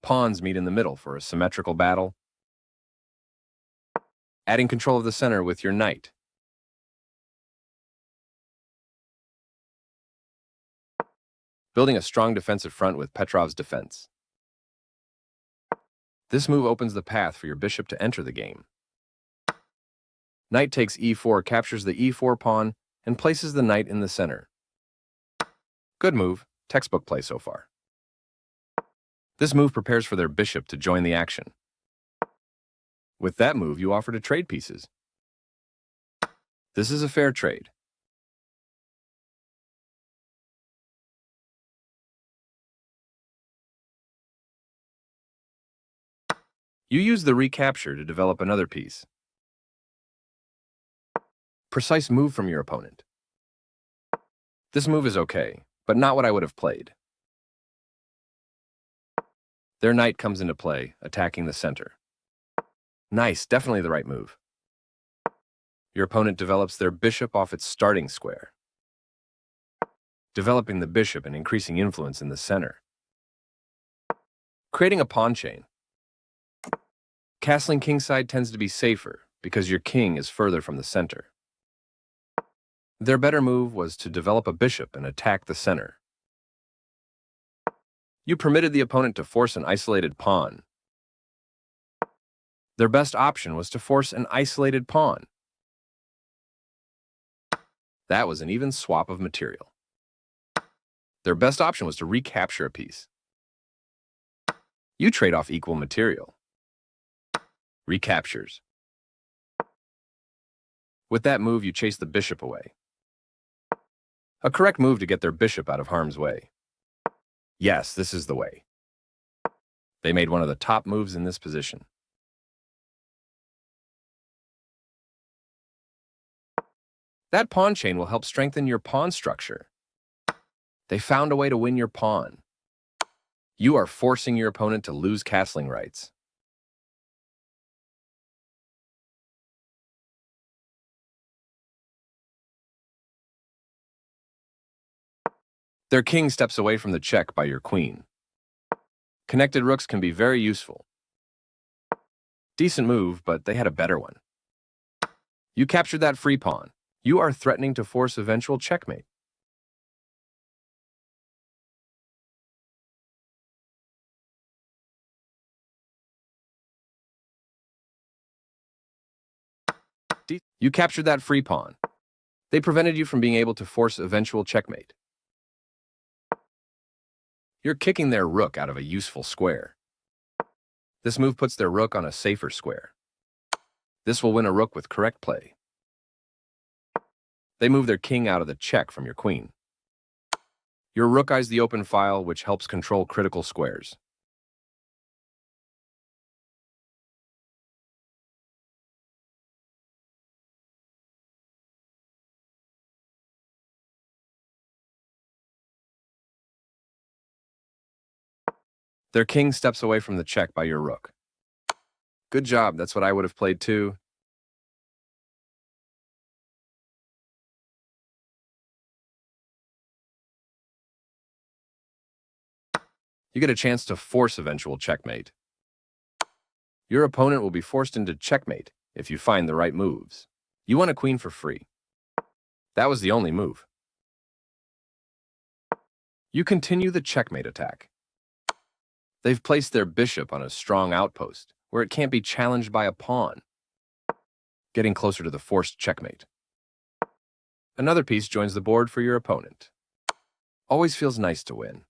Pawns meet in the middle for a symmetrical battle. Adding control of the center with your knight. Building a strong defensive front with Petrov's defense. This move opens the path for your bishop to enter the game. Knight takes e4, captures the e4 pawn, and places the knight in the center. Good move. Textbook play so far. This move prepares for their bishop to join the action. With that move, you offer to trade pieces. This is a fair trade. You use the recapture to develop another piece. Precise move from your opponent. This move is okay, but not what I would have played. Their knight comes into play, attacking the center. Nice, definitely the right move. Your opponent develops their bishop off its starting square, developing the bishop and increasing influence in the center. Creating a pawn chain. Castling kingside tends to be safer because your king is further from the center. Their better move was to develop a bishop and attack the center. You permitted the opponent to force an isolated pawn. Their best option was to force an isolated pawn. That was an even swap of material. Their best option was to recapture a piece. You trade off equal material. Recaptures. With that move, you chase the bishop away. A correct move to get their bishop out of harm's way. Yes, this is the way. They made one of the top moves in this position. That pawn chain will help strengthen your pawn structure. They found a way to win your pawn. You are forcing your opponent to lose castling rights. Their king steps away from the check by your queen. Connected rooks can be very useful. Decent move, but they had a better one. You captured that free pawn. You are threatening to force eventual checkmate. You captured that free pawn. They prevented you from being able to force eventual checkmate. You're kicking their rook out of a useful square. This move puts their rook on a safer square. This will win a rook with correct play. They move their king out of the check from your queen. Your rook eyes the open file, which helps control critical squares. Their king steps away from the check by your rook. Good job, that's what I would have played too. You get a chance to force eventual checkmate. Your opponent will be forced into checkmate if you find the right moves. You won a queen for free. That was the only move. You continue the checkmate attack. They've placed their bishop on a strong outpost where it can't be challenged by a pawn, getting closer to the forced checkmate. Another piece joins the board for your opponent. Always feels nice to win.